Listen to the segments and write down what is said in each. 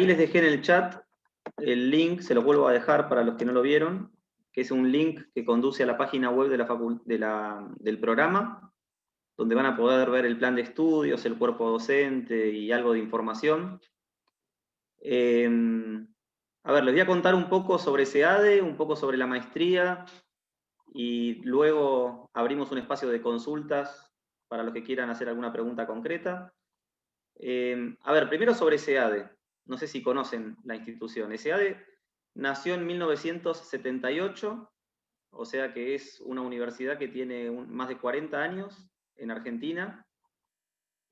les dejé en el chat el link, se los vuelvo a dejar para los que no lo vieron, que es un link que conduce a la página web del programa, donde van a poder ver el plan de estudios, el cuerpo docente y algo de información. A ver, les voy a contar un poco sobre SEADE, un poco sobre la maestría, y luego abrimos un espacio de consultas para los que quieran hacer alguna pregunta concreta. A ver, primero sobre SEADE. No sé si conocen la institución. SEADE nació en 1978, o sea que es una universidad que tiene más de 40 años en Argentina.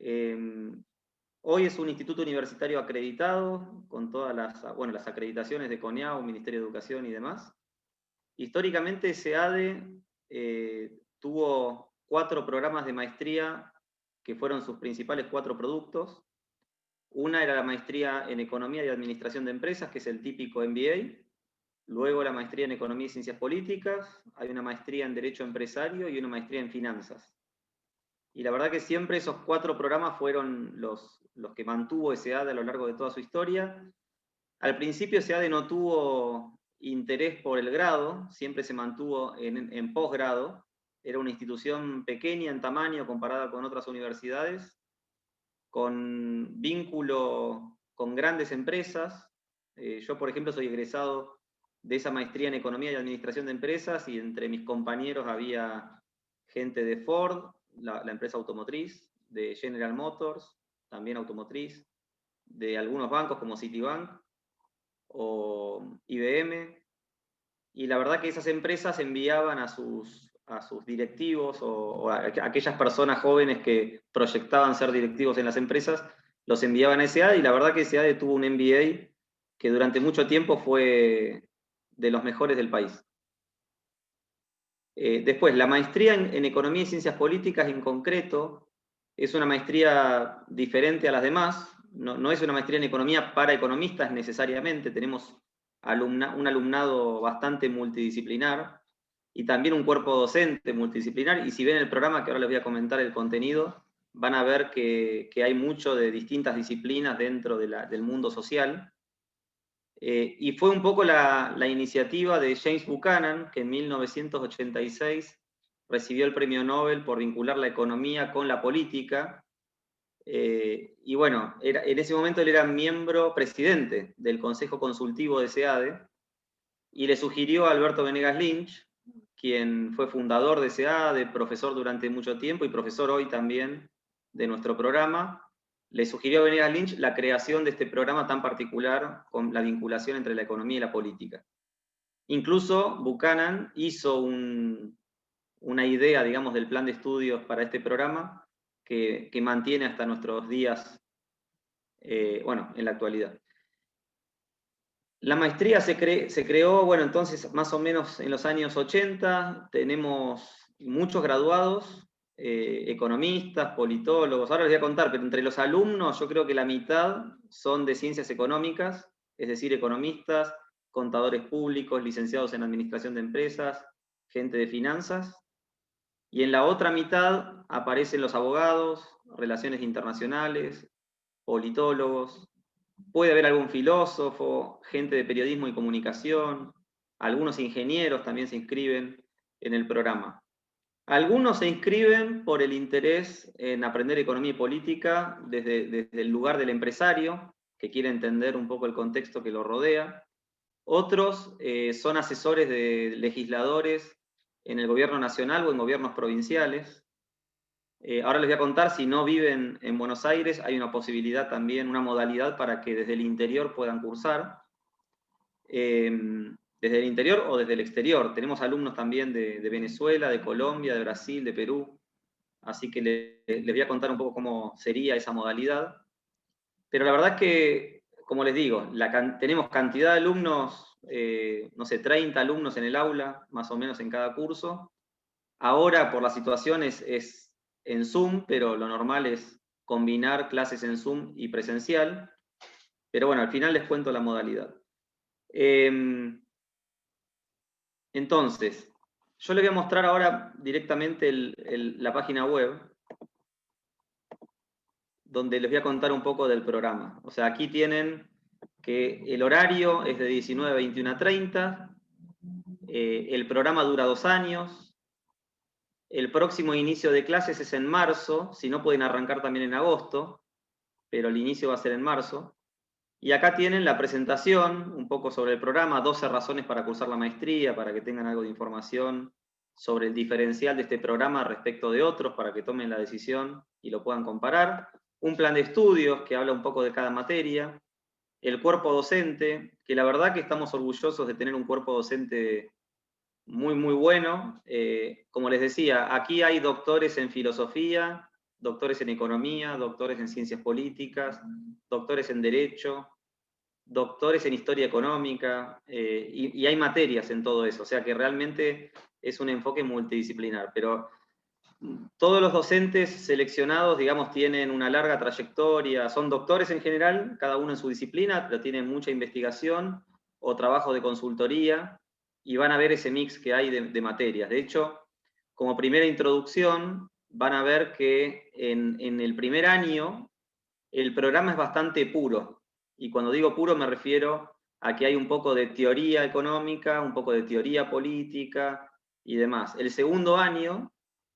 Hoy es un instituto universitario acreditado, con todas las acreditaciones de CONEAU, Ministerio de Educación y demás. Históricamente SEADE tuvo 4 programas de maestría que fueron sus principales 4 productos. Una era la maestría en Economía y Administración de Empresas, que es el típico MBA. Luego la maestría en Economía y Ciencias Políticas. Hay una maestría en Derecho Empresario y una maestría en Finanzas. Y la verdad que siempre esos 4 programas fueron los que mantuvo SEADE a lo largo de toda su historia. Al principio SEADE no tuvo interés por el grado, siempre se mantuvo en posgrado. Era una institución pequeña en tamaño comparada con otras universidades, con vínculo con grandes empresas. Yo, por ejemplo, soy egresado de esa maestría en Economía y Administración de Empresas, y entre mis compañeros había gente de Ford, la empresa automotriz, de General Motors, también automotriz, de algunos bancos como Citibank o IBM, y la verdad que esas empresas enviaban a sus directivos o a aquellas personas jóvenes que proyectaban ser directivos en las empresas, los enviaban a SEADE, y la verdad que SEADE tuvo un MBA que durante mucho tiempo fue de los mejores del país. Después, la maestría en Economía y Ciencias Políticas en concreto es una maestría diferente a las demás. No es una maestría en Economía para economistas necesariamente. Tenemos un alumnado bastante multidisciplinar y también un cuerpo docente multidisciplinar. Y si ven el programa, que ahora les voy a comentar el contenido, van a ver que hay mucho de distintas disciplinas dentro del mundo social. Y fue un poco la iniciativa de James Buchanan, que en 1986 recibió el premio Nobel por vincular la economía con la política. Y bueno, en ese momento él era miembro presidente del Consejo Consultivo de SEADE, y le sugirió a Alberto Venegas Lynch, quien fue fundador de SEADE, profesor durante mucho tiempo y profesor hoy también de nuestro programa, le sugirió a Venegas Lynch la creación de este programa tan particular con la vinculación entre la economía y la política. Incluso Buchanan hizo una idea, digamos, del plan de estudios para este programa que mantiene hasta nuestros días, en la actualidad. La maestría se creó, bueno, entonces más o menos en los años 80, tenemos muchos graduados, economistas, politólogos. Ahora les voy a contar, pero entre los alumnos yo creo que la mitad son de ciencias económicas, es decir, economistas, contadores públicos, licenciados en administración de empresas, gente de finanzas. Y en la otra mitad aparecen los abogados, relaciones internacionales, politólogos. Puede haber algún filósofo, gente de periodismo y comunicación, algunos ingenieros también se inscriben en el programa. Algunos se inscriben por el interés en aprender economía y política desde el lugar del empresario, que quiere entender un poco el contexto que lo rodea. Otros son asesores de legisladores en el gobierno nacional o en gobiernos provinciales. Ahora les voy a contar, si no viven en Buenos Aires, hay una posibilidad también, una modalidad para que desde el interior puedan cursar. Desde el interior o desde el exterior. Tenemos alumnos también de Venezuela, de Colombia, de Brasil, de Perú. Así que les voy a contar un poco cómo sería esa modalidad. Pero la verdad es que, como les digo, tenemos cantidad de alumnos, no sé, 30 alumnos en el aula, más o menos en cada curso. Ahora, por la situación, es en Zoom, pero lo normal es combinar clases en Zoom y presencial. Pero bueno, al final les cuento la modalidad. Entonces, yo les voy a mostrar ahora directamente la página web, donde les voy a contar un poco del programa. O sea, aquí tienen que el horario es de 19 a 21:30, el programa dura 2 años, el próximo inicio de clases es en marzo, si no pueden arrancar también en agosto, pero el inicio va a ser en marzo. Y acá tienen la presentación, un poco sobre el programa, 12 razones para cursar la maestría, para que tengan algo de información sobre el diferencial de este programa respecto de otros, para que tomen la decisión y lo puedan comparar. Un plan de estudios que habla un poco de cada materia. El cuerpo docente, que la verdad que estamos orgullosos de tener un cuerpo docente muy, muy bueno. Como les decía, aquí hay doctores en filosofía, doctores en economía, doctores en ciencias políticas, doctores en derecho, doctores en historia económica, y hay materias en todo eso, o sea que realmente es un enfoque multidisciplinar, pero todos los docentes seleccionados, digamos, tienen una larga trayectoria, son doctores en general, cada uno en su disciplina, pero tienen mucha investigación o trabajo de consultoría, y van a ver ese mix que hay de materias. De hecho, como primera introducción, van a ver que en el primer año el programa es bastante puro, y cuando digo puro me refiero a que hay un poco de teoría económica, un poco de teoría política y demás. El segundo año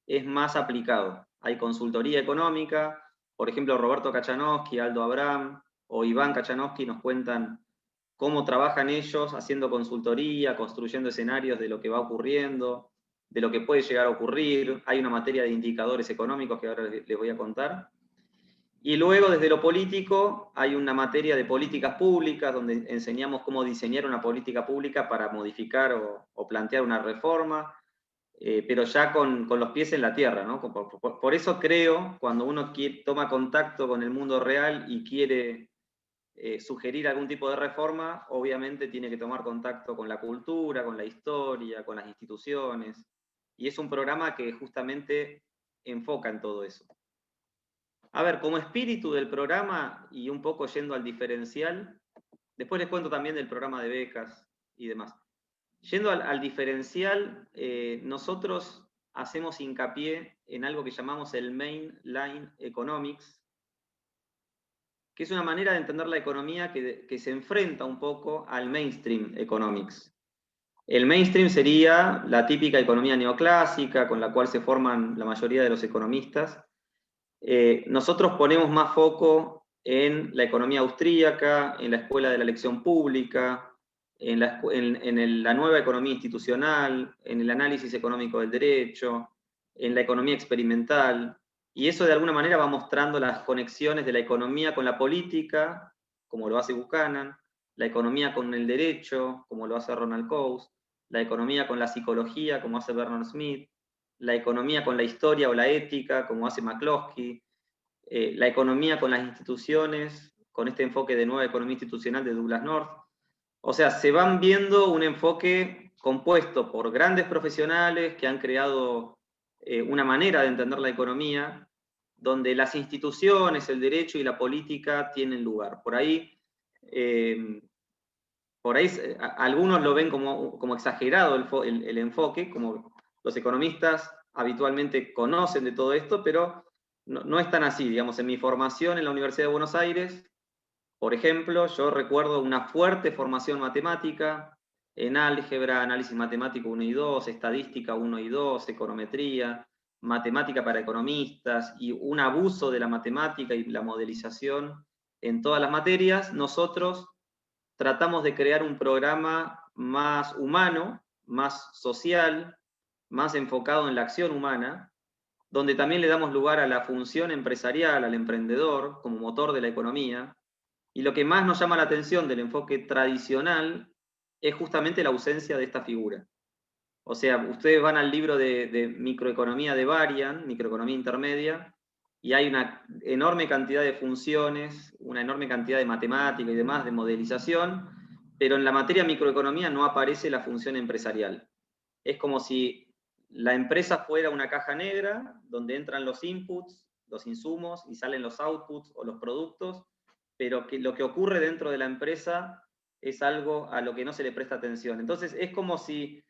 es más aplicado. Hay consultoría económica, por ejemplo, Roberto Kachanowski, Aldo Abraham o Iván Kachanowski nos cuentan cómo trabajan ellos haciendo consultoría, construyendo escenarios de lo que va ocurriendo, de lo que puede llegar a ocurrir. Hay una materia de indicadores económicos que ahora les voy a contar. Y luego, desde lo político, hay una materia de políticas públicas, donde enseñamos cómo diseñar una política pública para modificar o plantear una reforma, pero ya con los pies en la tierra, ¿no? Por eso creo, cuando uno toma contacto con el mundo real y quiere sugerir algún tipo de reforma, obviamente tiene que tomar contacto con la cultura, con la historia, con las instituciones, y es un programa que justamente enfoca en todo eso. A ver, como espíritu del programa y un poco yendo al diferencial, después les cuento también del programa de becas y demás. Yendo al diferencial, nosotros hacemos hincapié en algo que llamamos el Mainline Economics, que es una manera de entender la economía que se enfrenta un poco al Mainstream Economics. El mainstream sería la típica economía neoclásica con la cual se forman la mayoría de los economistas. Nosotros ponemos más foco en la economía austríaca, en la escuela de la elección pública, en la nueva economía institucional, en el análisis económico del derecho, en la economía experimental, y eso de alguna manera va mostrando las conexiones de la economía con la política, como lo hace Buchanan, la economía con el derecho, como lo hace Ronald Coase, la economía con la psicología, como hace Bernard Smith, la economía con la historia o la ética, como hace McCloskey, la economía con las instituciones, con este enfoque de nueva economía institucional de Douglas North. O sea, se van viendo un enfoque compuesto por grandes profesionales que han creado una manera de entender la economía, donde las instituciones, el derecho y la política tienen lugar. Por ahí algunos lo ven como exagerado el enfoque, como los economistas habitualmente conocen de todo esto, pero no es tan así. Digamos, en mi formación en la Universidad de Buenos Aires, por ejemplo, yo recuerdo una fuerte formación matemática en álgebra, análisis matemático 1 y 2, estadística 1 y 2, econometría, matemática para economistas, y un abuso de la matemática y la modelización en todas las materias. Nosotros tratamos de crear un programa más humano, más social, más enfocado en la acción humana, donde también le damos lugar a la función empresarial, al emprendedor, como motor de la economía. Y lo que más nos llama la atención del enfoque tradicional es justamente la ausencia de esta figura. O sea, ustedes van al libro de microeconomía de Varian, microeconomía intermedia, y hay una enorme cantidad de funciones, una enorme cantidad de matemática y demás, de modelización, pero en la materia microeconomía no aparece la función empresarial. Es como si la empresa fuera una caja negra donde entran los inputs, los insumos, y salen los outputs o los productos, pero que lo que ocurre dentro de la empresa es algo a lo que no se le presta atención. Entonces es como si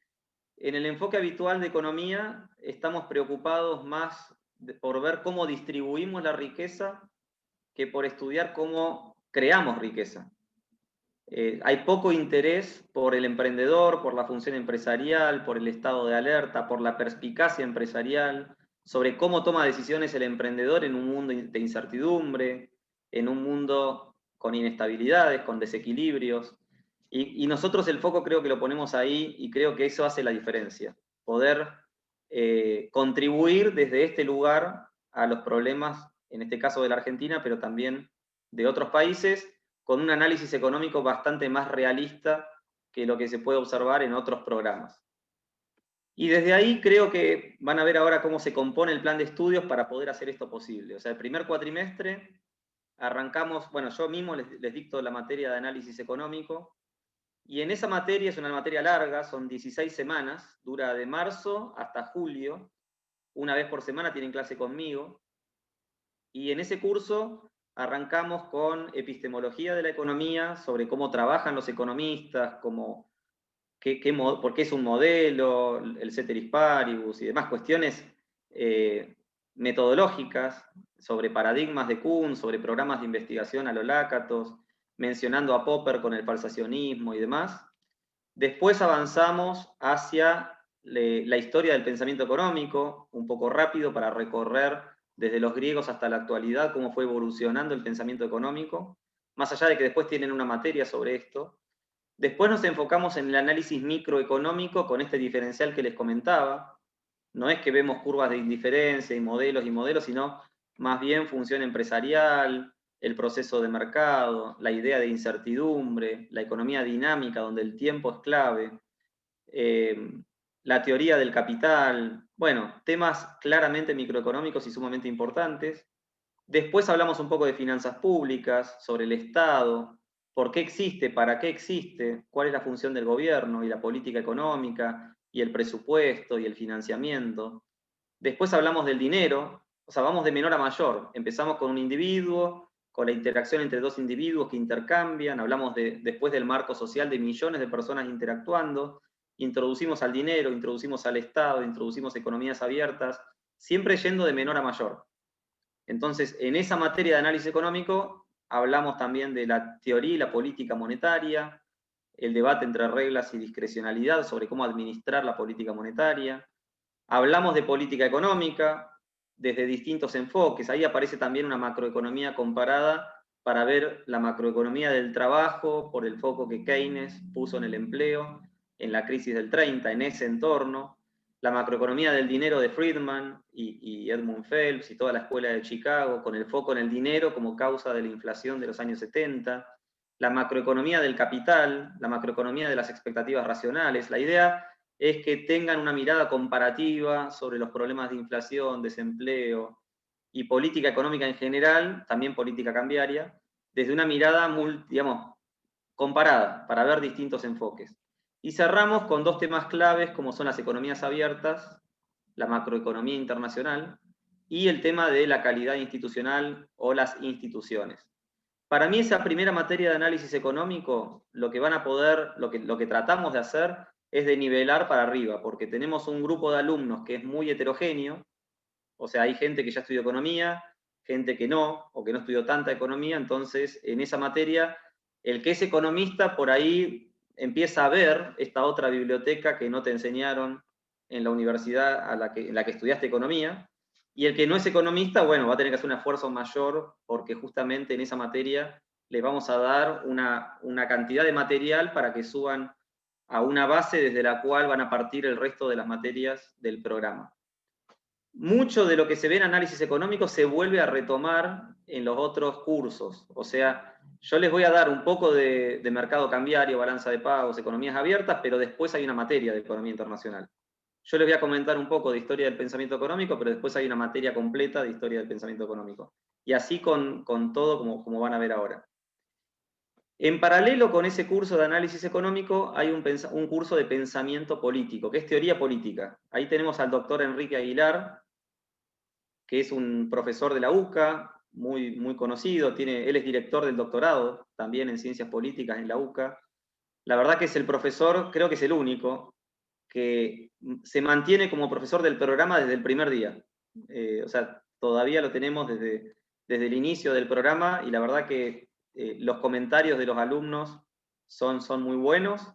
en el enfoque habitual de economía estamos preocupados más por ver cómo distribuimos la riqueza que por estudiar cómo creamos riqueza. Hay poco interés por el emprendedor, por la función empresarial, por el estado de alerta, por la perspicacia empresarial, sobre cómo toma decisiones el emprendedor en un mundo de incertidumbre, en un mundo con inestabilidades, con desequilibrios. Y nosotros el foco creo que lo ponemos ahí y creo que eso hace la diferencia. Poder contribuir desde este lugar a los problemas, en este caso de la Argentina, pero también de otros países, con un análisis económico bastante más realista que lo que se puede observar en otros programas. Y desde ahí creo que van a ver ahora cómo se compone el plan de estudios para poder hacer esto posible. O sea, el primer cuatrimestre arrancamos, bueno, yo mismo les dicto la materia de análisis económico, y en esa materia, es una materia larga, son 16 semanas, dura de marzo hasta julio, una vez por semana tienen clase conmigo, y en ese curso arrancamos con epistemología de la economía, sobre cómo trabajan los economistas, por qué es un modelo, el ceteris paribus y demás cuestiones metodológicas, sobre paradigmas de Kuhn, sobre programas de investigación a lo Lakatos, mencionando a Popper con el falsacionismo y demás. Después avanzamos hacia la historia del pensamiento económico, un poco rápido para recorrer desde los griegos hasta la actualidad cómo fue evolucionando el pensamiento económico, más allá de que después tienen una materia sobre esto. Después nos enfocamos en el análisis microeconómico con este diferencial que les comentaba. No es que vemos curvas de indiferencia y modelos, sino más bien función empresarial, el proceso de mercado, la idea de incertidumbre, la economía dinámica donde el tiempo es clave, la teoría del capital, bueno, temas claramente microeconómicos y sumamente importantes. Después hablamos un poco de finanzas públicas, sobre el Estado, por qué existe, para qué existe, cuál es la función del gobierno y la política económica y el presupuesto y el financiamiento. Después hablamos del dinero, o sea, vamos de menor a mayor. Empezamos con un individuo, con la interacción entre dos individuos que intercambian, hablamos después del marco social de millones de personas interactuando, introducimos al dinero, introducimos al Estado, introducimos economías abiertas, siempre yendo de menor a mayor. Entonces, en esa materia de análisis económico, hablamos también de la teoría y la política monetaria, el debate entre reglas y discrecionalidad sobre cómo administrar la política monetaria. Hablamos de política económica desde distintos enfoques. Ahí aparece también una macroeconomía comparada para ver la macroeconomía del trabajo por el foco que Keynes puso en el empleo, en la crisis del 30, en ese entorno. La macroeconomía del dinero de Friedman y Edmund Phelps y toda la escuela de Chicago, con el foco en el dinero como causa de la inflación de los años 70. La macroeconomía del capital, la macroeconomía de las expectativas racionales. La idea es que tengan una mirada comparativa sobre los problemas de inflación, desempleo y política económica en general, también política cambiaria, desde una mirada, digamos, comparada, para ver distintos enfoques. Y cerramos con dos temas claves como son las economías abiertas, la macroeconomía internacional y el tema de la calidad institucional o las instituciones. Para mí esa primera materia de análisis económico, lo que van a poder, lo que tratamos de hacer es de nivelar para arriba, porque tenemos un grupo de alumnos que es muy heterogéneo, o sea, hay gente que ya estudió economía, gente que no, o que no estudió tanta economía, entonces en esa materia, el que es economista por ahí empieza a ver esta otra biblioteca que no te enseñaron en la universidad en la que estudiaste economía, y el que no es economista, bueno, va a tener que hacer un esfuerzo mayor porque justamente en esa materia les vamos a dar una cantidad de material para que suban a una base desde la cual van a partir el resto de las materias del programa. Mucho de lo que se ve en análisis económico se vuelve a retomar en los otros cursos. O sea, yo les voy a dar un poco de mercado cambiario, balanza de pagos, economías abiertas, pero después hay una materia de economía internacional. Yo les voy a comentar un poco de historia del pensamiento económico, pero después hay una materia completa de historia del pensamiento económico. Y así con todo como van a ver ahora. En paralelo con ese curso de análisis económico hay un curso de pensamiento político, que es teoría política. Ahí tenemos al doctor Enrique Aguilar, que es un profesor de la UCA, muy conocido, él es director del doctorado también en ciencias políticas en la UCA. La verdad que es el profesor, creo que es el único, que se mantiene como profesor del programa desde el primer día. O sea, todavía lo tenemos desde el inicio del programa y la verdad que los comentarios de los alumnos son muy buenos.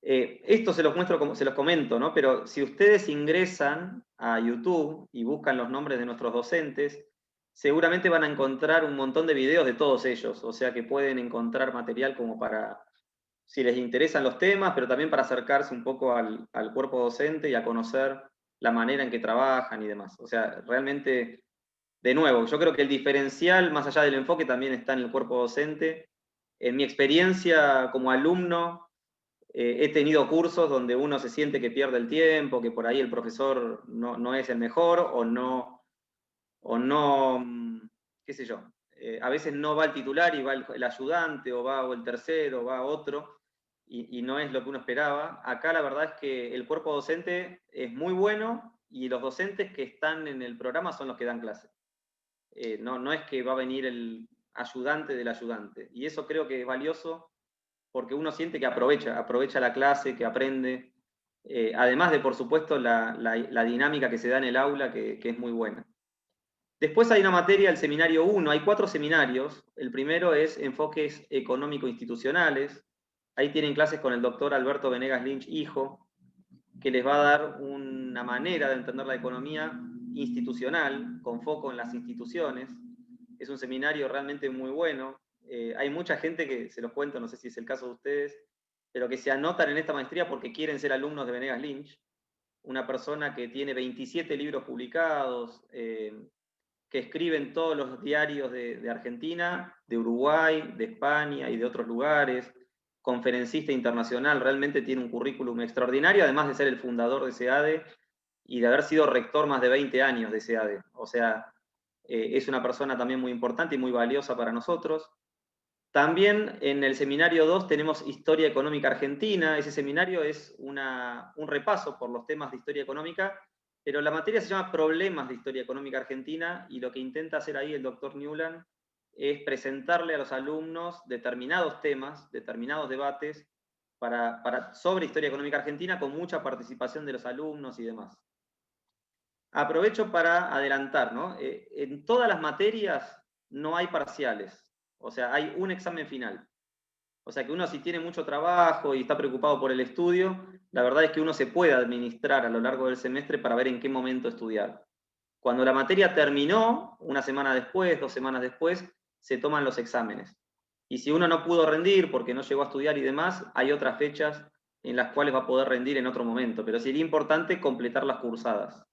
Esto se los muestro, como se los comento, ¿no? Pero si ustedes ingresan a YouTube y buscan los nombres de nuestros docentes, seguramente van a encontrar un montón de videos de todos ellos, o sea que pueden encontrar material como para, si les interesan los temas, pero también para acercarse un poco al cuerpo docente y a conocer la manera en que trabajan y demás. O sea, realmente, de nuevo, yo creo que el diferencial, más allá del enfoque, también está en el cuerpo docente. En mi experiencia como alumno, he tenido cursos donde uno se siente que pierde el tiempo, que por ahí el profesor no es el mejor, o no, qué sé yo, a veces no va el titular y va el ayudante, o el tercero, o va otro, y no es lo que uno esperaba. Acá la verdad es que el cuerpo docente es muy bueno, y los docentes que están en el programa son los que dan clase. No es que va a venir el ayudante del ayudante, y eso creo que es valioso porque uno siente que aprovecha la clase, que aprende, además de, por supuesto, la dinámica que se da en el aula, que es muy buena. Después hay una materia, el seminario 1, hay 4 seminarios. El primero es enfoques económico-institucionales. Ahí tienen clases con el doctor Alberto Venegas Lynch, hijo, que les va a dar una manera de entender la economía institucional, con foco en las instituciones. Es un seminario realmente muy bueno. Hay mucha gente que, se los cuento, no sé si es el caso de ustedes, pero que se anotan en esta maestría porque quieren ser alumnos de Venegas Lynch, una persona que tiene 27 libros publicados, que escribe en todos los diarios de Argentina, de Uruguay, de España y de otros lugares, conferencista internacional, realmente tiene un currículum extraordinario, además de ser el fundador de SEADE y de haber sido rector más de 20 años de SEADE. O sea, es una persona también muy importante y muy valiosa para nosotros. También en el seminario 2 tenemos Historia Económica Argentina. Ese seminario es un repaso por los temas de historia económica, pero la materia se llama Problemas de Historia Económica Argentina, y lo que intenta hacer ahí el doctor Newland es presentarle a los alumnos determinados temas, determinados debates sobre historia económica argentina, con mucha participación de los alumnos y demás. Aprovecho para adelantar, ¿no? En todas las materias no hay parciales, o sea, hay un examen final. O sea que uno, si tiene mucho trabajo y está preocupado por el estudio, la verdad es que uno se puede administrar a lo largo del semestre para ver en qué momento estudiar. Cuando la materia terminó, una semana después, 2 semanas después, se toman los exámenes. Y si uno no pudo rendir porque no llegó a estudiar y demás, hay otras fechas en las cuales va a poder rendir en otro momento. Pero sería importante completar las cursadas.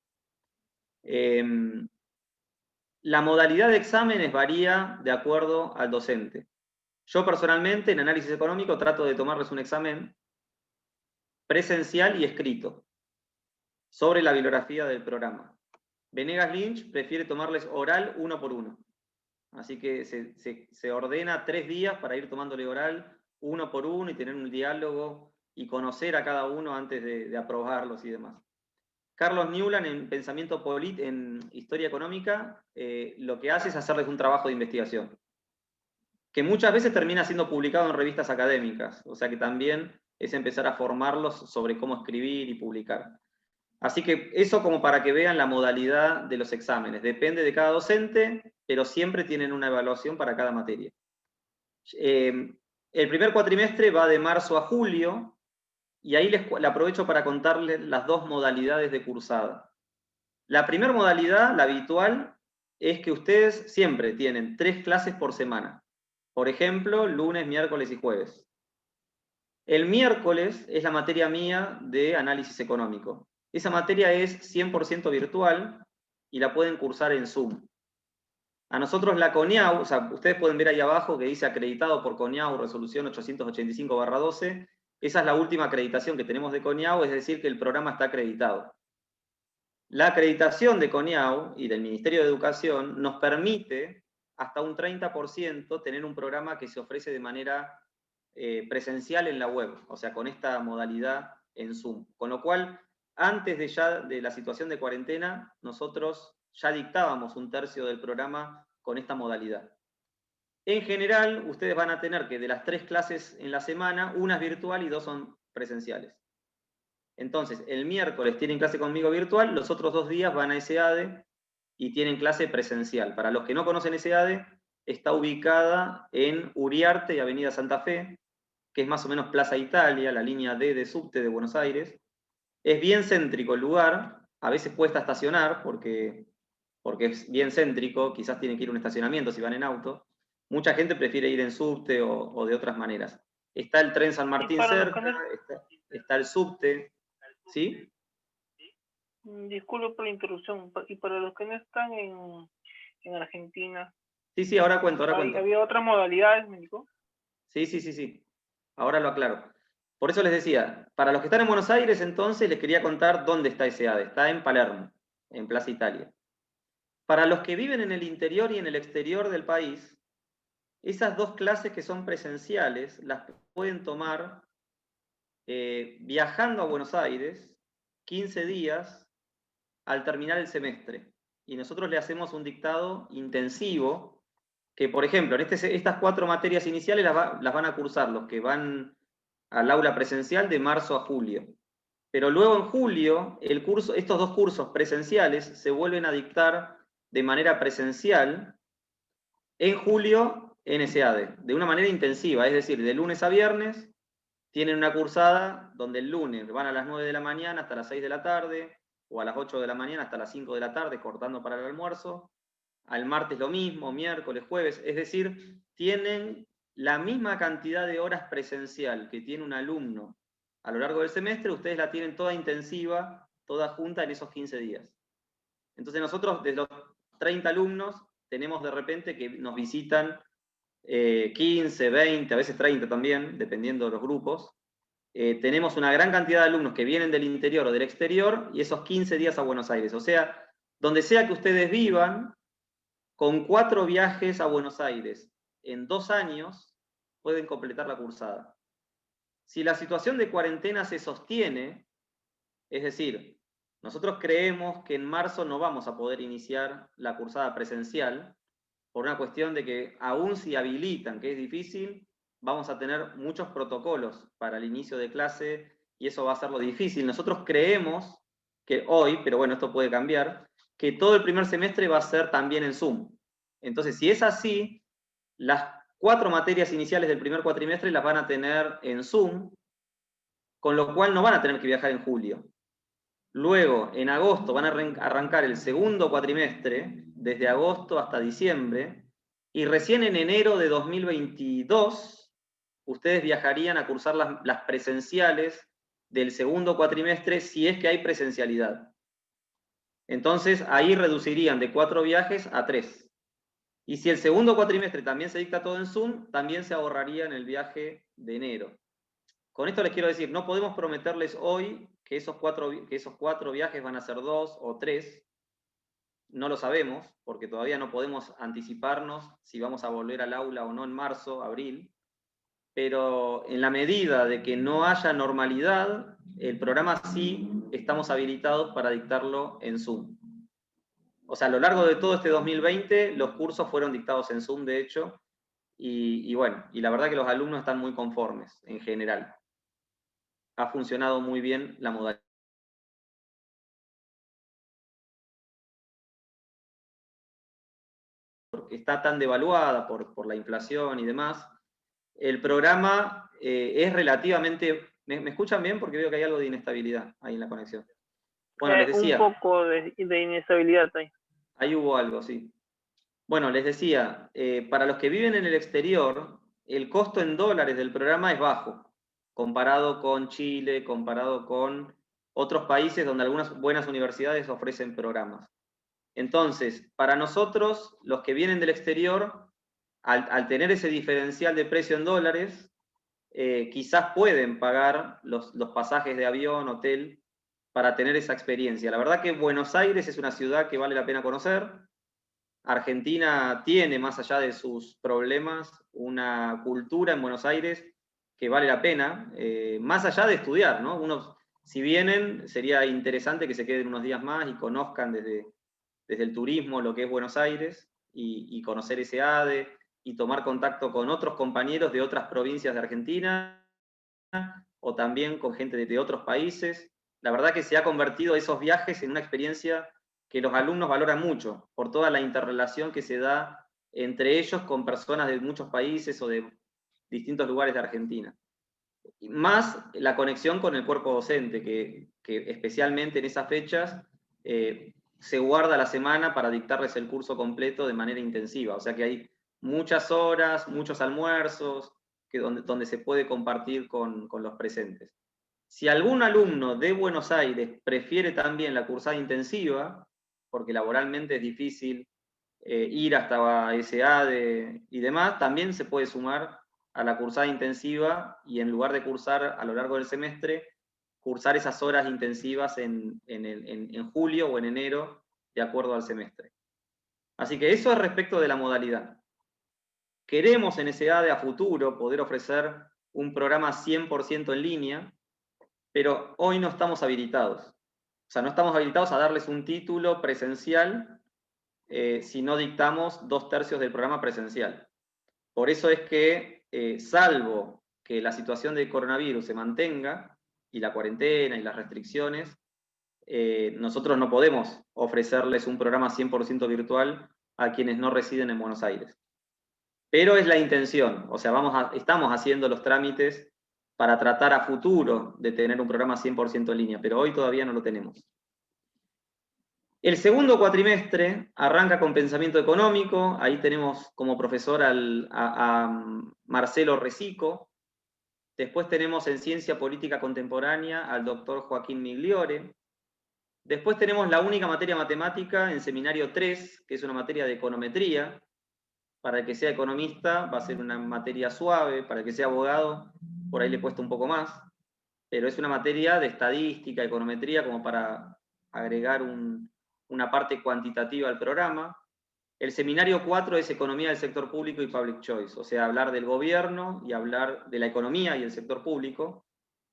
La modalidad de exámenes varía de acuerdo al docente. Yo personalmente, en análisis económico, trato de tomarles un examen presencial y escrito sobre la bibliografía del programa. Venegas Lynch prefiere tomarles oral 1 por 1. Así que se ordena 3 días para ir tomándole oral 1 por 1 y tener un diálogo y conocer a cada uno antes de aprobarlos y demás. Carlos Newland, en historia económica, lo que hace es hacerles un trabajo de investigación, que muchas veces termina siendo publicado en revistas académicas, o sea que también es empezar a formarlos sobre cómo escribir y publicar. Así que eso, como para que vean la modalidad de los exámenes. Depende de cada docente, pero siempre tienen una evaluación para cada materia. El primer cuatrimestre va de marzo a julio, y ahí les aprovecho para contarles las 2 modalidades de cursada. La primera modalidad, la habitual, es que ustedes siempre tienen 3 clases por semana. Por ejemplo, lunes, miércoles y jueves. El miércoles es la materia mía de análisis económico. Esa materia es 100% virtual y la pueden cursar en Zoom. A nosotros la CONIAU, o sea, ustedes pueden ver ahí abajo que dice acreditado por CONIAU, resolución 885/12, esa es la última acreditación que tenemos de CONIAU, es decir, que el programa está acreditado. La acreditación de CONIAU y del Ministerio de Educación nos permite hasta un 30% tener un programa que se ofrece de manera presencial en la web, o sea, con esta modalidad en Zoom. Con lo cual, antes de la situación de cuarentena, nosotros ya dictábamos 1/3 del programa con esta modalidad. En general, ustedes van a tener que de las 3 clases en la semana, una es virtual y 2 son presenciales. Entonces, el miércoles tienen clase conmigo virtual, los otros 2 días van a SEADE y tienen clase presencial. Para los que no conocen SEADE, está ubicada en Uriarte y Avenida Santa Fe, que es más o menos Plaza Italia, la línea D de subte de Buenos Aires. Es bien céntrico el lugar, a veces cuesta estacionar porque es bien céntrico, quizás tiene que ir a un estacionamiento si van en auto. Mucha gente prefiere ir en subte o de otras maneras. Está el tren San Y Martín para los cerca, que no, está el subte, ¿sí? disculpe por la interrupción, y para los que no están en Argentina, Sí, ahora cuento. ¿había otras modalidades, me dijo? Sí. Ahora lo aclaro. Por eso les decía, para los que están en Buenos Aires, entonces les quería contar dónde está ese ADE. Está en Palermo, en Plaza Italia. Para los que viven en el interior y en el exterior del país, esas dos clases que son presenciales las pueden tomar viajando a Buenos Aires 15 días al terminar el semestre. Y nosotros le hacemos un dictado intensivo que, por ejemplo, en estas 4 materias iniciales las van a cursar los que van al aula presencial de marzo a julio. Pero luego en julio, estos 2 cursos presenciales se vuelven a dictar de manera presencial en julio en SADE, de una manera intensiva, es decir, de lunes a viernes tienen una cursada donde el lunes van a las 9 de la mañana hasta las 6 de la tarde, o a las 8 de la mañana hasta las 5 de la tarde, cortando para el almuerzo. Al martes lo mismo, miércoles, jueves, es decir, tienen la misma cantidad de horas presencial que tiene un alumno a lo largo del semestre, ustedes la tienen toda intensiva, toda junta en esos 15 días. Entonces nosotros, de los 30 alumnos, tenemos de repente que nos visitan 15, 20, a veces 30 también, dependiendo de los grupos. Tenemos una gran cantidad de alumnos que vienen del interior o del exterior y esos 15 días a Buenos Aires. O sea, donde sea que ustedes vivan, con 4 viajes a Buenos Aires en 2 años, pueden completar la cursada. Si la situación de cuarentena se sostiene, es decir, nosotros creemos que en marzo no vamos a poder iniciar la cursada presencial, por una cuestión de que aún si habilitan, que es difícil, vamos a tener muchos protocolos para el inicio de clase y eso va a hacerlo difícil. Nosotros creemos que hoy, pero bueno, esto puede cambiar, que todo el primer semestre va a ser también en Zoom. Entonces, si es así, las 4 materias iniciales del primer cuatrimestre las van a tener en Zoom, con lo cual no van a tener que viajar en julio. Luego, en agosto, van a arrancar el segundo cuatrimestre, desde agosto hasta diciembre, y recién en enero de 2022, ustedes viajarían a cursar las presenciales del segundo cuatrimestre, si es que hay presencialidad. Entonces, ahí reducirían de 4 viajes a 3. Y si el segundo cuatrimestre también se dicta todo en Zoom, también se ahorraría en el viaje de enero. Con esto les quiero decir, no podemos prometerles hoy que esos 4 viajes van a ser 2 o 3. No lo sabemos, porque todavía no podemos anticiparnos si vamos a volver al aula o no en marzo, abril. Pero en la medida de que no haya normalidad, el programa sí estamos habilitados para dictarlo en Zoom. O sea, a lo largo de todo este 2020, los cursos fueron dictados en Zoom, de hecho, y bueno, y la verdad que los alumnos están muy conformes, en general. Ha funcionado muy bien la modalidad. Porque está tan devaluada por la inflación y demás, el programa es relativamente... ¿Me escuchan bien? Porque veo que hay algo de inestabilidad ahí en la conexión. Bueno, les Un decía... poco de inestabilidad ahí. Ahí hubo algo, sí. Bueno, les decía, para los que viven en el exterior, el costo en dólares del programa es bajo, comparado con Chile, comparado con otros países donde algunas buenas universidades ofrecen programas. Entonces, para nosotros, los que vienen del exterior, al tener ese diferencial de precio en dólares, quizás pueden pagar los pasajes de avión, hotel, para tener esa experiencia. La verdad que Buenos Aires es una ciudad que vale la pena conocer. Argentina tiene, más allá de sus problemas, una cultura en Buenos Aires que vale la pena, más allá de estudiar, ¿no? Si vienen, sería interesante que se queden unos días más y conozcan desde el turismo lo que es Buenos Aires y conocer ese ADE y tomar contacto con otros compañeros de otras provincias de Argentina o también con gente de otros países. La verdad que se ha convertido esos viajes en una experiencia que los alumnos valoran mucho, por toda la interrelación que se da entre ellos con personas de muchos países o de distintos lugares de Argentina. más la conexión con el cuerpo docente, que especialmente en esas fechas se guarda la semana para dictarles el curso completo de manera intensiva. O sea que hay muchas horas, muchos almuerzos, donde se puede compartir con los presentes. Si algún alumno de Buenos Aires prefiere también la cursada intensiva, porque laboralmente es difícil ir hasta SADE y demás, también se puede sumar a la cursada intensiva y en lugar de cursar a lo largo del semestre, cursar esas horas intensivas en julio o en enero, de acuerdo al semestre. Así que eso es respecto de la modalidad. Queremos en SADE a futuro poder ofrecer un programa 100% en línea, pero hoy no estamos habilitados. O sea, no estamos habilitados a darles un título presencial si no dictamos 2/3 del programa presencial. Por eso es que, salvo que la situación de coronavirus se mantenga, y la cuarentena y las restricciones, nosotros no podemos ofrecerles un programa 100% virtual a quienes no residen en Buenos Aires. Pero es la intención, o sea, estamos haciendo los trámites para tratar a futuro de tener un programa 100% en línea, pero hoy todavía no lo tenemos. El segundo cuatrimestre arranca con pensamiento económico, ahí tenemos como profesor a Marcelo Recico, después tenemos en ciencia política contemporánea al doctor Joaquín Migliore, después tenemos la única materia matemática en seminario 3, que es una materia de econometría. Para el que sea economista va a ser una materia suave, para el que sea abogado por ahí le cuesta un poco más, pero es una materia de estadística, econometría, como para agregar una parte cuantitativa al programa. El seminario 4 es economía del sector público y public choice, o sea, hablar del gobierno y hablar de la economía y el sector público,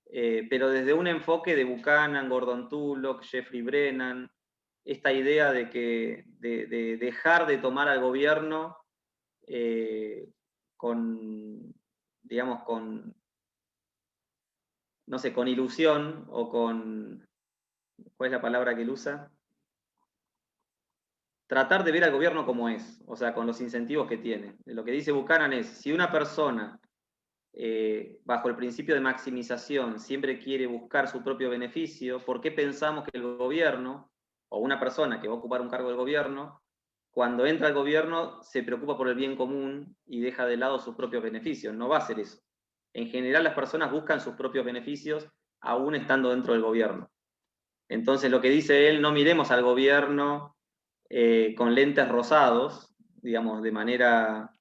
pero desde un enfoque de Buchanan, Gordon Tullock, Jeffrey Brennan, esta idea de dejar de tomar al gobierno digamos, no sé, con ilusión o con, ¿cuál es la palabra que él usa? Tratar de ver al gobierno como es, o sea, con los incentivos que tiene. Lo que dice Buchanan es, si una persona, bajo el principio de maximización, siempre quiere buscar su propio beneficio, ¿por qué pensamos que el gobierno, o una persona que va a ocupar un cargo del gobierno, cuando entra al gobierno se preocupa por el bien común y deja de lado sus propios beneficios? No va a hacer eso. En general las personas buscan sus propios beneficios aún estando dentro del gobierno. Entonces lo que dice él, no miremos al gobierno con lentes rosados, digamos, de manera,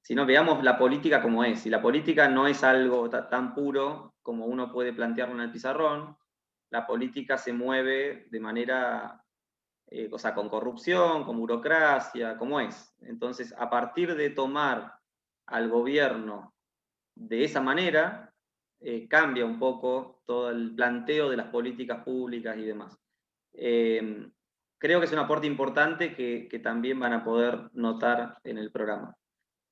sino veamos la política como es. Y la política no es algo tan puro como uno puede plantearlo en el pizarrón. La política se mueve de manera, o sea, con corrupción, con burocracia, como es. Entonces, a partir de tomar al gobierno de esa manera, cambia un poco todo el planteo de las políticas públicas y demás. Creo que es un aporte importante que también van a poder notar en el programa.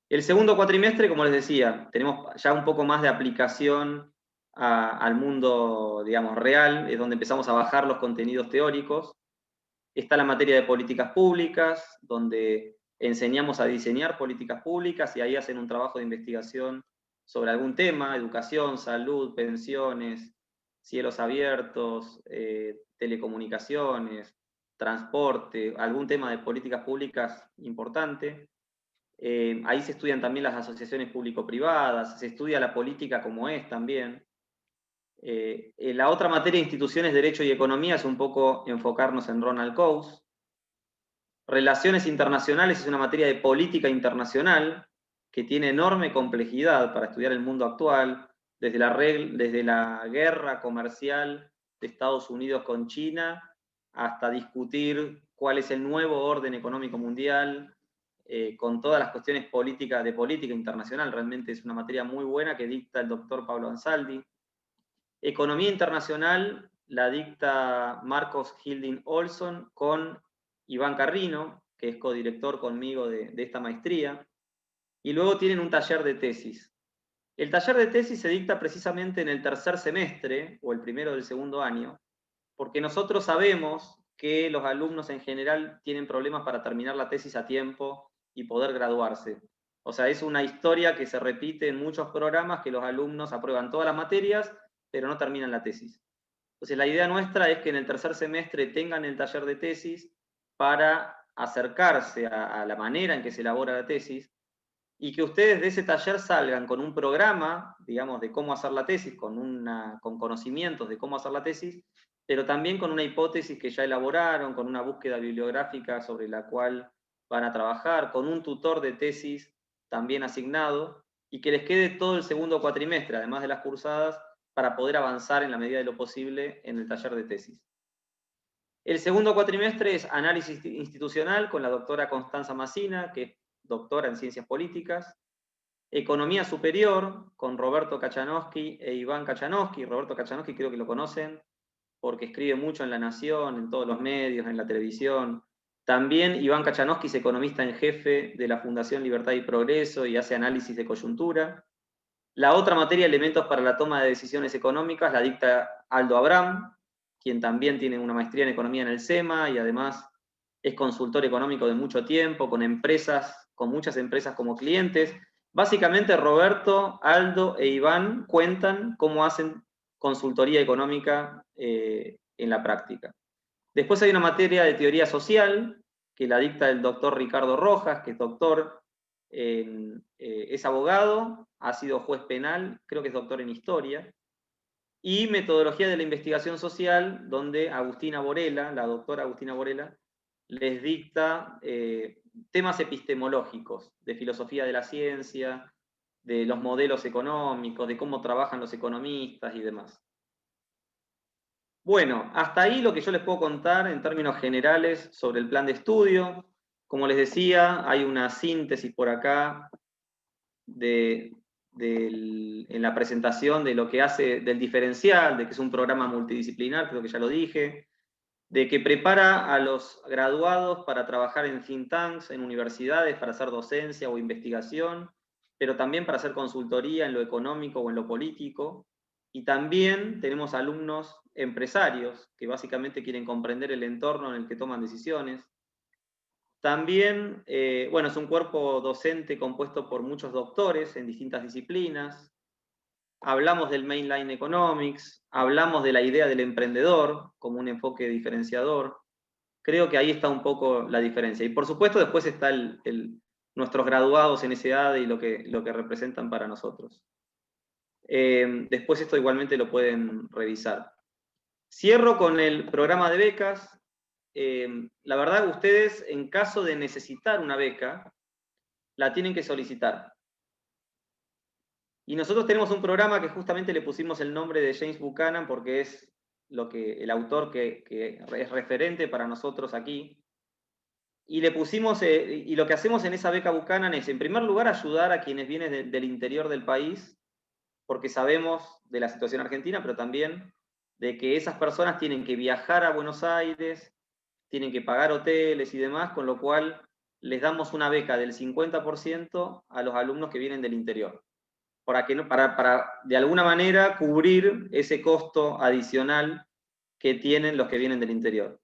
El segundo cuatrimestre, como les decía, tenemos ya un poco más de aplicación al mundo, digamos, real, es donde empezamos a bajar los contenidos teóricos. Está la materia de políticas públicas, donde enseñamos a diseñar políticas públicas y ahí hacen un trabajo de investigación sobre algún tema: educación, salud, pensiones, cielos abiertos, telecomunicaciones, transporte, algún tema de políticas públicas importante. Ahí se estudian también las asociaciones público-privadas, se estudia la política como es también. La otra materia, instituciones, derecho y economía, es un poco enfocarnos en Ronald Coase. Relaciones internacionales es una materia de política internacional que tiene enorme complejidad para estudiar el mundo actual, desde la guerra comercial de Estados Unidos con China hasta discutir cuál es el nuevo orden económico mundial, con todas las cuestiones políticas de política internacional. Realmente es una materia muy buena que dicta el doctor Pablo Ansaldi. Economía internacional la dicta Marcos Hilding Olson con Iván Carrino, que es codirector conmigo de esta maestría, y luego tienen un taller de tesis. El taller de tesis se dicta precisamente en el tercer semestre, o el primero del segundo año, porque nosotros sabemos que los alumnos en general tienen problemas para terminar la tesis a tiempo y poder graduarse. O sea, es una historia que se repite en muchos programas, que los alumnos aprueban todas las materias, pero no terminan la tesis. Entonces, la idea nuestra es que en el tercer semestre tengan el taller de tesis para acercarse a la manera en que se elabora la tesis, y que ustedes de ese taller salgan con un programa, digamos, de cómo hacer la tesis, con conocimientos de cómo hacer la tesis, pero también con una hipótesis que ya elaboraron, con una búsqueda bibliográfica sobre la cual van a trabajar, con un tutor de tesis también asignado, y que les quede todo el segundo cuatrimestre, además de las cursadas, para poder avanzar en la medida de lo posible en el taller de tesis. El segundo cuatrimestre es análisis institucional con la doctora Constanza Massina, que es doctora en ciencias políticas. Economía superior con Roberto Kachanowski e Iván Kachanowski. Roberto Kachanowski creo que lo conocen porque escribe mucho en La Nación, en todos los medios, en la televisión. También Iván Kachanowski es economista en jefe de la Fundación Libertad y Progreso y hace análisis de coyuntura. La otra materia, elementos para la toma de decisiones económicas, la dicta Aldo Abraham, quien también tiene una maestría en economía en el SEMA y además es consultor económico de mucho tiempo, con empresas, con muchas empresas como clientes. Básicamente Roberto, Aldo e Iván cuentan cómo hacen consultoría económica en la práctica. Después hay una materia de teoría social, que la dicta el doctor Ricardo Rojas, que es doctor, es abogado, ha sido juez penal, creo que es doctor en historia, y metodología de la investigación social, donde Agustina Borella, la doctora Agustina Borella, les dicta temas epistemológicos, de filosofía de la ciencia, de los modelos económicos, de cómo trabajan los economistas y demás. Bueno, hasta ahí lo que yo les puedo contar en términos generales sobre el plan de estudio. Como les decía, hay una síntesis por acá en la presentación de lo que hace del diferencial, de que es un programa multidisciplinar, creo que ya lo dije, de que prepara a los graduados para trabajar en think tanks, en universidades, para hacer docencia o investigación, pero también para hacer consultoría en lo económico o en lo político. Y también tenemos alumnos empresarios que básicamente quieren comprender el entorno en el que toman decisiones. También, bueno, es un cuerpo docente compuesto por muchos doctores en distintas disciplinas. Hablamos del mainline economics, hablamos de la idea del emprendedor como un enfoque diferenciador. Creo que ahí está un poco la diferencia. Y por supuesto después está nuestros graduados en esa y lo que representan para nosotros. Después esto igualmente lo pueden revisar. Cierro con el programa de becas. La verdad, ustedes en caso de necesitar una beca, la tienen que solicitar. Y nosotros tenemos un programa que justamente le pusimos el nombre de James Buchanan porque es el autor que es referente para nosotros aquí. Y le pusimos, y lo que hacemos en esa beca Buchanan es, en primer lugar, ayudar a quienes vienen del interior del país, porque sabemos de la situación argentina, pero también de que esas personas tienen que viajar a Buenos Aires, tienen que pagar hoteles y demás, con lo cual les damos una beca del 50% a los alumnos que vienen del interior, para de alguna manera cubrir ese costo adicional que tienen los que vienen del interior.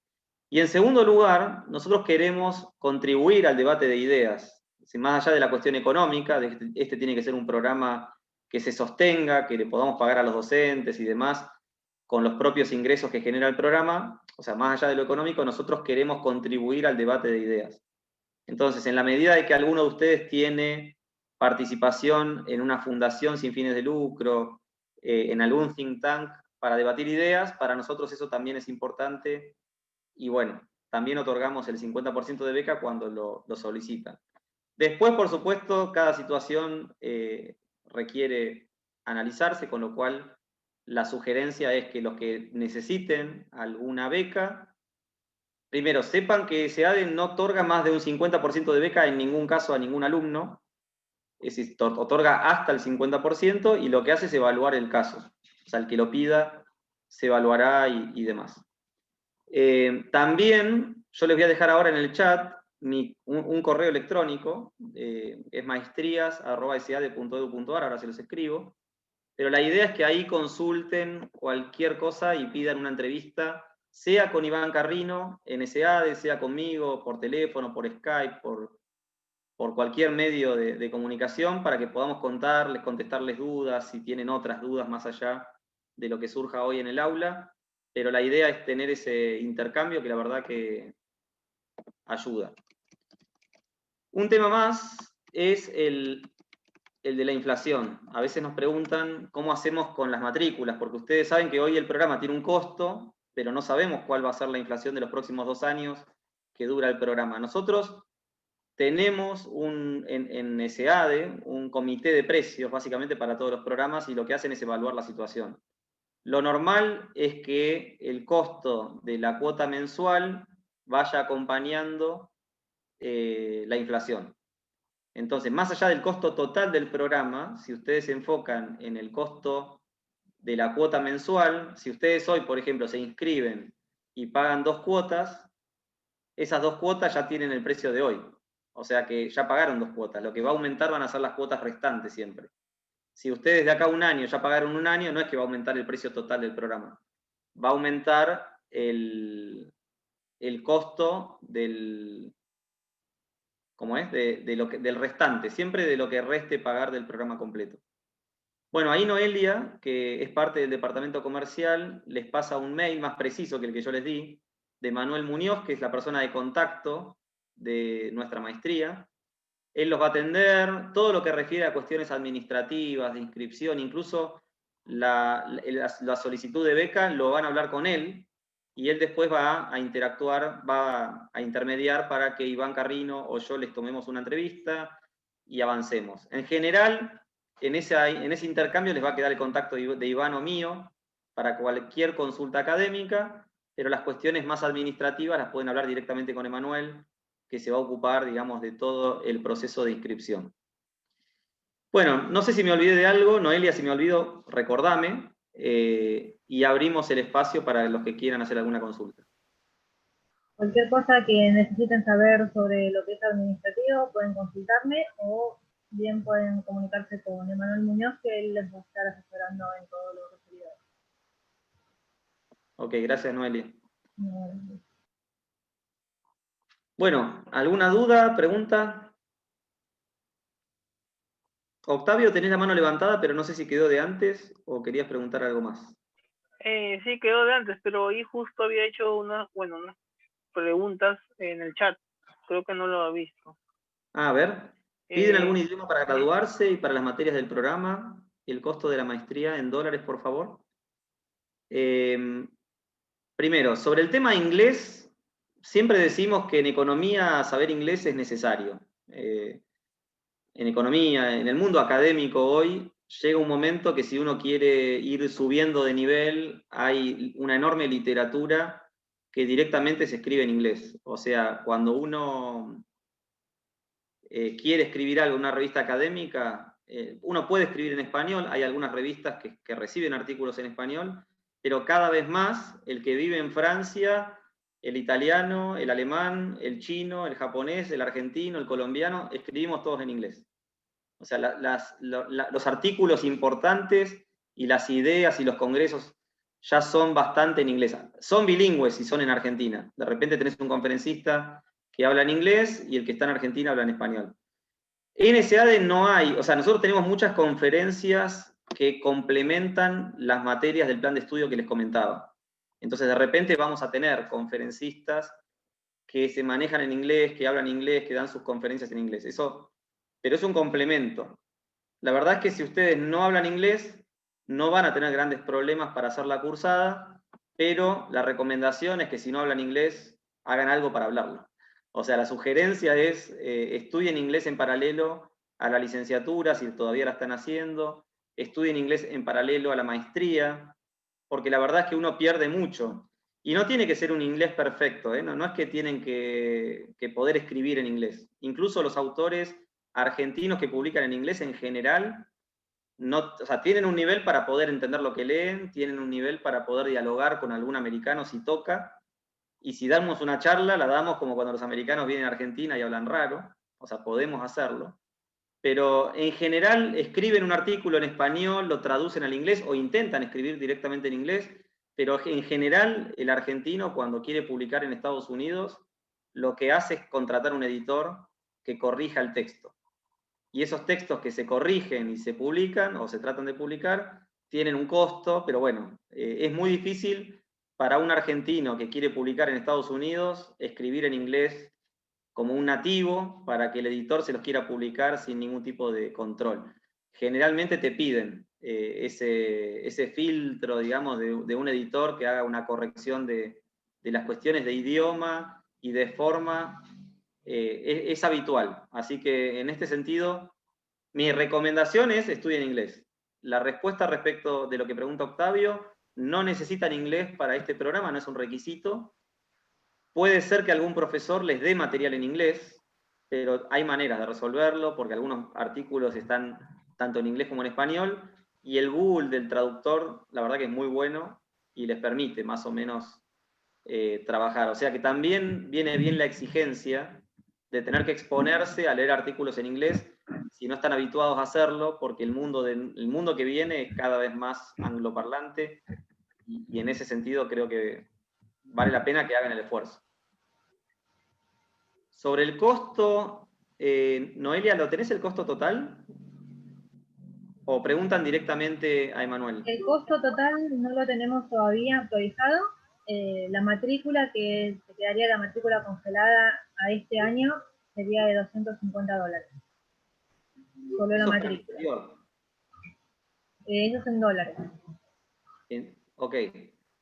Y en segundo lugar, nosotros queremos contribuir al debate de ideas. Más allá de la cuestión económica, este tiene que ser un programa que se sostenga, que le podamos pagar a los docentes y demás con los propios ingresos que genera el programa. O sea, más allá de lo económico, nosotros queremos contribuir al debate de ideas. Entonces, en la medida de que alguno de ustedes tiene participación en una fundación sin fines de lucro, en algún think tank para debatir ideas, para nosotros eso también es importante. Y bueno, también otorgamos el 50% de beca cuando lo solicitan. Después, por supuesto, cada situación requiere analizarse, con lo cual la sugerencia es que los que necesiten alguna beca, primero, sepan que SEADE no otorga más de un 50% de beca en ningún caso a ningún alumno, es decir, otorga hasta el 50% y lo que hace es evaluar el caso. O sea, el que lo pida se evaluará y demás. También yo les voy a dejar ahora en el chat un correo electrónico, es maestrías@sade.edu.ar, ahora se los escribo, pero la idea es que ahí consulten cualquier cosa y pidan una entrevista, sea con Iván Carrino en SEADE, sea conmigo, por teléfono, por Skype, por por cualquier medio de comunicación para que podamos contarles, contestarles dudas, si tienen otras dudas más allá de lo que surja hoy en el aula, pero la idea es tener ese intercambio que la verdad que ayuda. Un tema más es el de la inflación. A veces nos preguntan cómo hacemos con las matrículas, porque ustedes saben que hoy el programa tiene un costo, pero no sabemos cuál va a ser la inflación de los próximos 2 años que dura el programa. Nosotros tenemos en SEADE un comité de precios, básicamente para todos los programas, y lo que hacen es evaluar la situación. Lo normal es que el costo de la cuota mensual vaya acompañando la inflación. Entonces, más allá del costo total del programa, si ustedes se enfocan en el costo de la cuota mensual, si ustedes hoy, por ejemplo, se inscriben y pagan 2 cuotas, esas 2 cuotas ya tienen el precio de hoy. O sea que ya pagaron 2 cuotas. Lo que va a aumentar van a ser las cuotas restantes siempre. Si ustedes de acá a un año ya pagaron un año, no es que va a aumentar el precio total del programa. Va a aumentar el costo del, ¿cómo es? Del restante, siempre de lo que reste pagar del programa completo. Bueno, ahí Noelia, que es parte del departamento comercial, les pasa un mail más preciso que el que yo les di, de Manuel Muñoz, que es la persona de contacto de nuestra maestría. Él los va a atender, todo lo que refiere a cuestiones administrativas, de inscripción, incluso la solicitud de beca, lo van a hablar con él, y él después va a interactuar, va a intermediar para que Iván Carrino o yo les tomemos una entrevista y avancemos. En general, en ese intercambio les va a quedar el contacto de Iván o mío para cualquier consulta académica, pero las cuestiones más administrativas las pueden hablar directamente con Emanuel, que se va a ocupar, digamos, de todo el proceso de inscripción. Bueno, no sé si me olvidé de algo, Noelia, si me olvido, recordame, y abrimos el espacio para los que quieran hacer alguna consulta. Cualquier cosa que necesiten saber sobre lo que es administrativo, pueden consultarme o bien pueden comunicarse con Emanuel Muñoz, que él les va a estar asesorando en todo lo referido. Ok, gracias, Noelia. Bueno, ¿alguna duda, pregunta? Octavio, tenés la mano levantada, pero no sé si quedó de antes o querías preguntar algo más. Sí, quedó de antes, pero ahí justo había hecho unas preguntas en el chat. Creo que no lo ha visto. A ver, ¿piden algún idioma para graduarse y para las materias del programa? ¿El costo de la maestría en dólares, por favor? Primero, sobre el tema inglés, siempre decimos que en economía saber inglés es necesario. En economía, en el mundo académico hoy, llega un momento que si uno quiere ir subiendo de nivel, hay una enorme literatura que directamente se escribe en inglés. O sea, cuando uno quiere escribir algo en una revista académica, uno puede escribir en español, hay algunas revistas que reciben artículos en español, pero cada vez más el que vive en Francia, el italiano, el alemán, el chino, el japonés, el argentino, el colombiano, escribimos todos en inglés. O sea, los artículos importantes y las ideas y los congresos ya son bastante en inglés. Son bilingües si son en Argentina. De repente tenés un conferencista que habla en inglés y el que está en Argentina habla en español. En SEADE no hay, o sea, nosotros tenemos muchas conferencias que complementan las materias del plan de estudio que les comentaba. Entonces, de repente vamos a tener conferencistas que se manejan en inglés, que hablan inglés, que dan sus conferencias en inglés. Eso, pero es un complemento. La verdad es que si ustedes no hablan inglés, no van a tener grandes problemas para hacer la cursada, pero la recomendación es que si no hablan inglés, hagan algo para hablarlo. O sea, la sugerencia es estudien inglés en paralelo a la licenciatura, si todavía la están haciendo, estudien inglés en paralelo a la maestría, porque la verdad es que uno pierde mucho. Y no tiene que ser un inglés perfecto, ¿eh? No es que tienen que poder escribir en inglés. Incluso los autores argentinos que publican en inglés en general, no, o sea, tienen un nivel para poder entender lo que leen, tienen un nivel para poder dialogar con algún americano si toca, y si damos una charla, la damos como cuando los americanos vienen a Argentina y hablan raro, o sea, podemos hacerlo, pero en general escriben un artículo en español, lo traducen al inglés o intentan escribir directamente en inglés, pero en general el argentino cuando quiere publicar en Estados Unidos, lo que hace es contratar un editor que corrija el texto. Y esos textos que se corrigen y se publican, o se tratan de publicar, tienen un costo, pero bueno, es muy difícil para un argentino que quiere publicar en Estados Unidos, escribir en inglés como un nativo para que el editor se los quiera publicar sin ningún tipo de control. Generalmente te piden ese filtro, digamos, de un editor que haga una corrección de las cuestiones de idioma y de forma, es habitual. Así que en este sentido, mi recomendación es estudien inglés. La respuesta respecto de lo que pregunta Octavio, no necesitan inglés para este programa, no es un requisito. Puede ser que algún profesor les dé material en inglés, pero hay maneras de resolverlo, porque algunos artículos están tanto en inglés como en español, y el Google del traductor, la verdad que es muy bueno, y les permite más o menos trabajar. O sea que también viene bien la exigencia de tener que exponerse a leer artículos en inglés, si no están habituados a hacerlo, porque el mundo que viene es cada vez más angloparlante, y en ese sentido creo que vale la pena que hagan el esfuerzo. Sobre el costo, Noelia, ¿lo tenés el costo total? ¿O preguntan directamente a Emanuel? El costo total no lo tenemos todavía actualizado. La matrícula, que se quedaría la matrícula congelada a este año, sería de $250. Solo la Eso es para el matrícula. exterior. Eso es en dólares. Ok.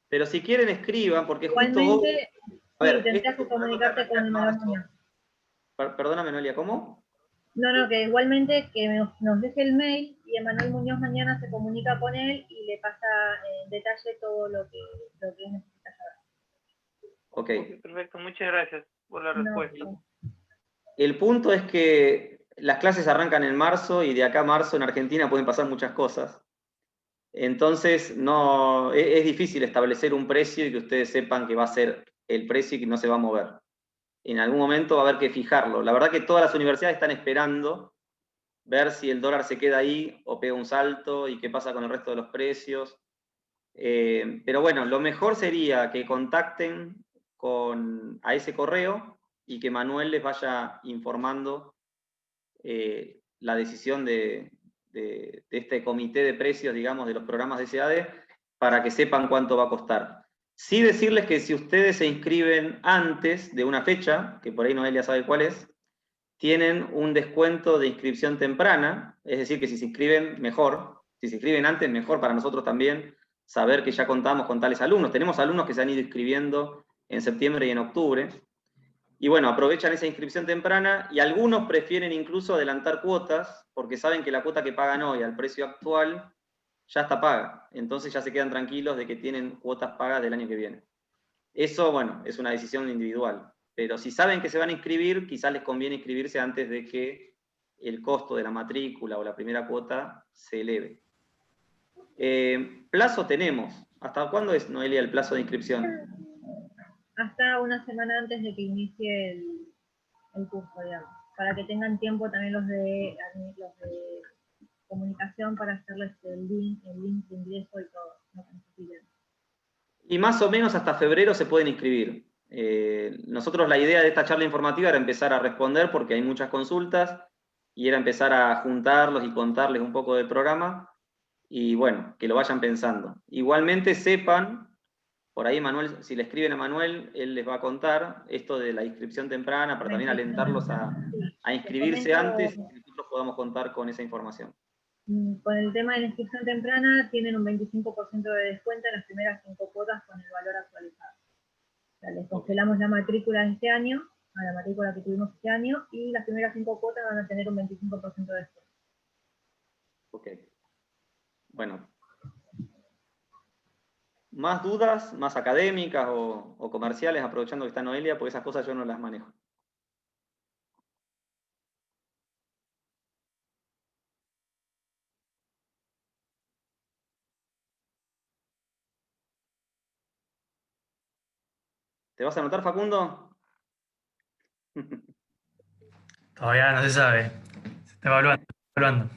Pero si quieren escriban, porque justo hoy... Igualmente, A sí, ver, tendrías que comunicarte con Emanuel Muñoz. Perdóname, Noelia, ¿cómo? No, que igualmente que nos deje el mail y Emanuel Muñoz mañana se comunica con él y le pasa en detalle todo lo que necesita saber. Ok. Ok, perfecto, muchas gracias por la respuesta. No. El punto es que las clases arrancan en marzo y de acá a marzo en Argentina pueden pasar muchas cosas. Entonces, no, es difícil establecer un precio y que ustedes sepan que va a ser el precio y que no se va a mover. En algún momento va a haber que fijarlo. La verdad que todas las universidades están esperando ver si el dólar se queda ahí o pega un salto y qué pasa con el resto de los precios. Pero bueno, lo mejor sería que contacten a ese correo y que Manuel les vaya informando la decisión de este comité de precios, digamos, de los programas de SEADE, para que sepan cuánto va a costar. Sí decirles que si ustedes se inscriben antes de una fecha, que por ahí Noelia sabe cuál es, tienen un descuento de inscripción temprana, es decir, que si se inscriben, mejor. Si se inscriben antes, mejor para nosotros también saber que ya contamos con tales alumnos. Tenemos alumnos que se han ido inscribiendo en septiembre y en octubre. Y bueno, aprovechan esa inscripción temprana y algunos prefieren incluso adelantar cuotas porque saben que la cuota que pagan hoy al precio actual ya está paga. Entonces ya se quedan tranquilos de que tienen cuotas pagas del año que viene. Eso, bueno, es una decisión individual. Pero si saben que se van a inscribir, quizás les conviene inscribirse antes de que el costo de la matrícula o la primera cuota se eleve. Plazo tenemos. ¿Hasta cuándo es, Noelia, el plazo de inscripción? Hasta una semana antes de que inicie el curso, digamos, para que tengan tiempo también los de comunicación para hacerles el link de ingreso y todo lo que necesiten. Y más o menos hasta febrero se pueden inscribir. Nosotros la idea de esta charla informativa era empezar a responder porque hay muchas consultas y era empezar a juntarlos y contarles un poco del programa y bueno, que lo vayan pensando. Igualmente sepan, por ahí Manuel, si le escriben a Manuel, él les va a contar esto de la inscripción temprana para también alentarlos a inscribirse antes y que nosotros podamos contar con esa información. Con el tema de la inscripción temprana, tienen un 25% de descuento en las primeras 5 cuotas con el valor actualizado. O sea, les congelamos la matrícula de este año, a la matrícula que tuvimos este año, y las primeras 5 cuotas van a tener un 25% de descuento. Ok. Bueno. ¿Más dudas, más académicas o comerciales, aprovechando que está Noelia, porque esas cosas yo no las manejo? ¿Te vas a anotar, Facundo? Todavía no se sabe. Se está evaluando.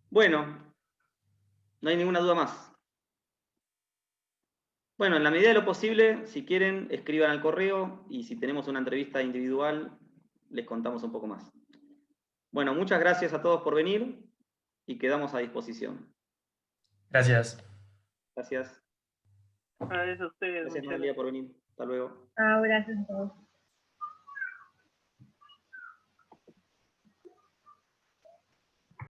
Bueno, no hay ninguna duda más. Bueno, en la medida de lo posible, si quieren, escriban al correo y si tenemos una entrevista individual, les contamos un poco más. Bueno, muchas gracias a todos por venir y quedamos a disposición. Gracias. Gracias. Gracias a ustedes. Gracias, muchas Noelia, por venir. Hasta luego. Gracias a todos.